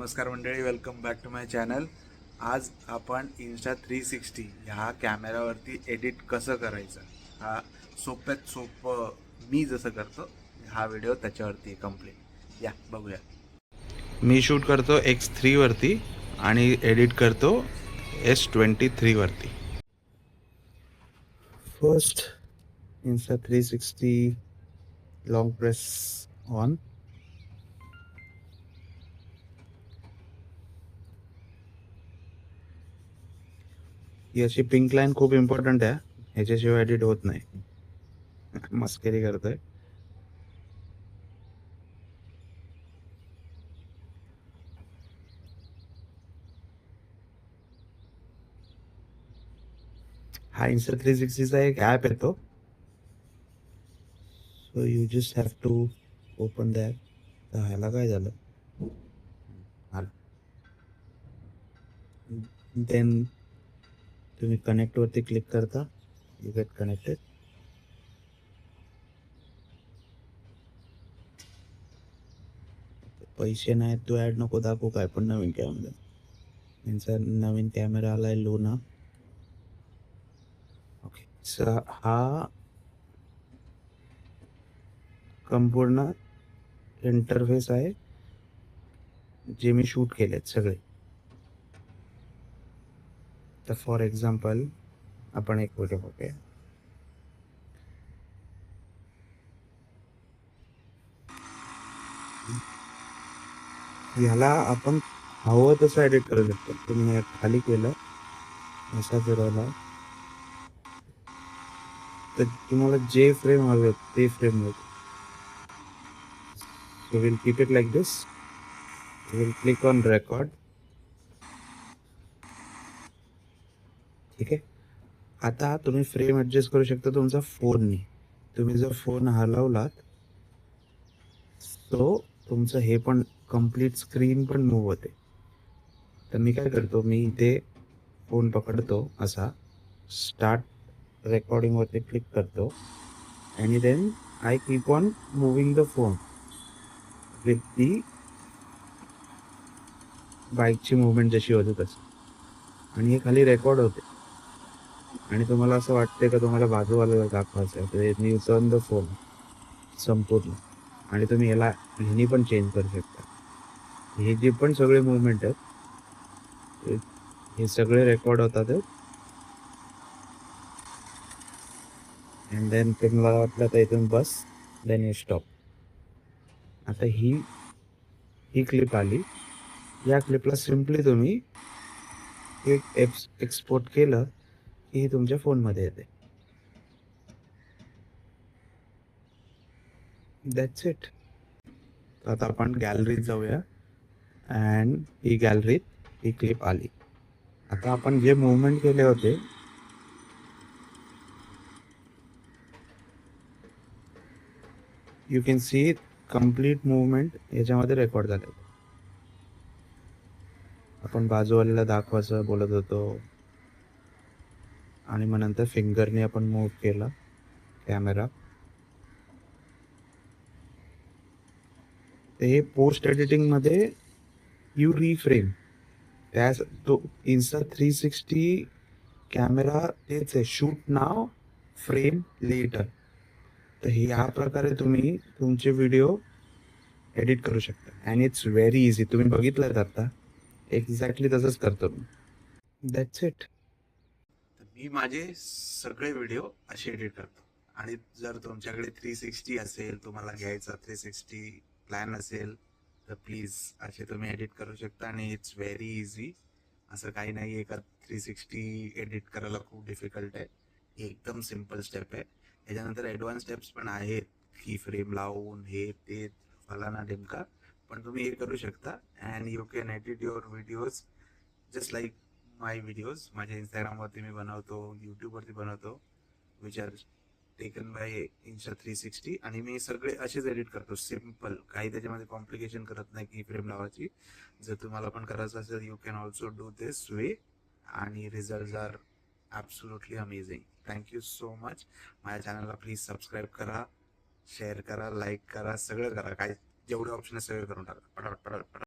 नमस्कार मंडळी, welcome back to my channel. आज आपण इन्स्टा 360 ह्या कॅमेरावरती एडिट कसं करायचं हा सोप्यात सोपं मी जसं करतो हा व्हिडिओ त्याच्यावरती कंप्लीट या बघूया. मी शूट करतो X3 वरती आणि एडिट करतो S23 वरती. First Insta 360 long press on. ही अशी पिंक लाईन खूप इम्पॉर्टंट आहे, ह्याच्याशिवाय एडिट होत नाही. मस्करी करतोय. हा इन्स्टा 360चा एक ॲप येतो. So you just have to open that. तर ह्याला काय झालं, देन तुम्ही कनेक्टवरती क्लिक करता, यू गेट कनेक्टेड. पैसे नाही तू ॲड नको दाखवू काय पण नवीन कॅमेरा. यांचा नवीन कॅमेरा आलाय लुना. ओके, सो हा संपूर्ण इंटरफेस आहे जे मी शूट केलेत सगळे. तर फॉर एक्झाम्पल आपण एक व्हिडिओ बघूया. ह्याला आपण हवं तसं एडिट करू शकतो. तुम्ही हे खाली केलं, असा फिरवला तर तुम्हाला जे फ्रेम हवे ते फ्रेम होते. So will keep it like this. Will click on record. ठीक आहे. आता तुम्ही फ्रेम ॲडजस्ट करू शकता तुमचा फोननी. तुम्ही जर फोन हलवलात तो तुमचं हे पण कंप्लीट स्क्रीन पण मूव्ह होते. तर मी काय करतो, मी इथे फोन पकडतो, असा स्टार्ट रेकॉर्डिंगवरती क्लिक करतो आणि then I keep on moving the phone with the बाईकची मुवमेंट जशी होते तशी, आणि हे खाली रेकॉर्ड होते. आणि तुम्हाला असं वाटते का तुम्हाला बाजूवाल्याला दाखवायचं आहे, तर मी टर्न द फोन संपूर्ण, आणि तुम्ही याला ह्यानी पण चेंज करू शकता. हे जे पण सगळे मुवमेंट आहेत हे सगळे रेकॉर्ड होतात. अँड देन तुम्हाला वाटलं तर इथून बस, देन यू स्टॉप. आता ही क्लिप आली. या क्लिपला सिम्पली तुम्ही एक्सपोर्ट केलं की हे तुमच्या फोनमध्ये येते. That's it. आता आपण गॅलरीत जाऊया अँड ही गॅलरीत ही क्लिप आली. आता आपण जे मुवमेंट केले होते you can see complete movement याच्यामध्ये रेकॉर्ड झाले. आपण बाजूवाल्याला दाखवायचं बोलत होतो आणि मग नंतर फिंगरने आपण मूव्ह केला कॅमेरा. हे पोस्ट एडिटिंगमध्ये यू रिफ्रेम त्या तो इन्स्टा 360 कॅमेरा तेच आहे, शूट नाव फ्रेम लेटर. तर ह्या प्रकारे तुम्ही तुमचे व्हिडिओ एडिट करू शकता अँड इट्स व्हेरी इझी. तुम्ही बघितलं आता एक्झॅक्टली तसंच करतो मी. That's it. मी माझे सगळे व्हिडिओ असे एडिट करतो. आणि जर तुमच्याकडे 360 असेल, तुम्हाला घ्यायचा 360 प्लॅन असेल, तर प्लीज असे तुम्ही एडिट करू शकता आणि इट्स व्हेरी इझी. असं काही नाही आहे का 360 एडिट करायला खूप डिफिकल्ट आहे. ही एकदम सिम्पल स्टेप आहे. त्याच्यानंतर ॲडव्हान्स स्टेप्स पण आहेत की फ्रेम लावून हे ते फलाना नेमका, पण तुम्ही हे करू शकता and you can edit your videos just like my videos. माझ्या इंस्टाग्रामवरती मी बनवतो, यूट्यूबवरती बनवतो, which are taken by Insta 360. आणि मी सगळे असेच एडिट करतो सिम्पल, काही त्याच्यामध्ये कॉम्प्लिकेशन करत नाही की फ्रेम लावायची. जर तुम्हाला पण करायचं असेल you can also do this way आणि result are absolutely amazing. Thank you so much. माझ्या चॅनलला प्लीज सबस्क्राईब करा, शेअर करा, लाईक करा, सगळं करा. काय जेवढे ऑप्शन आहे सगळे करून टाका पटापट पटापट.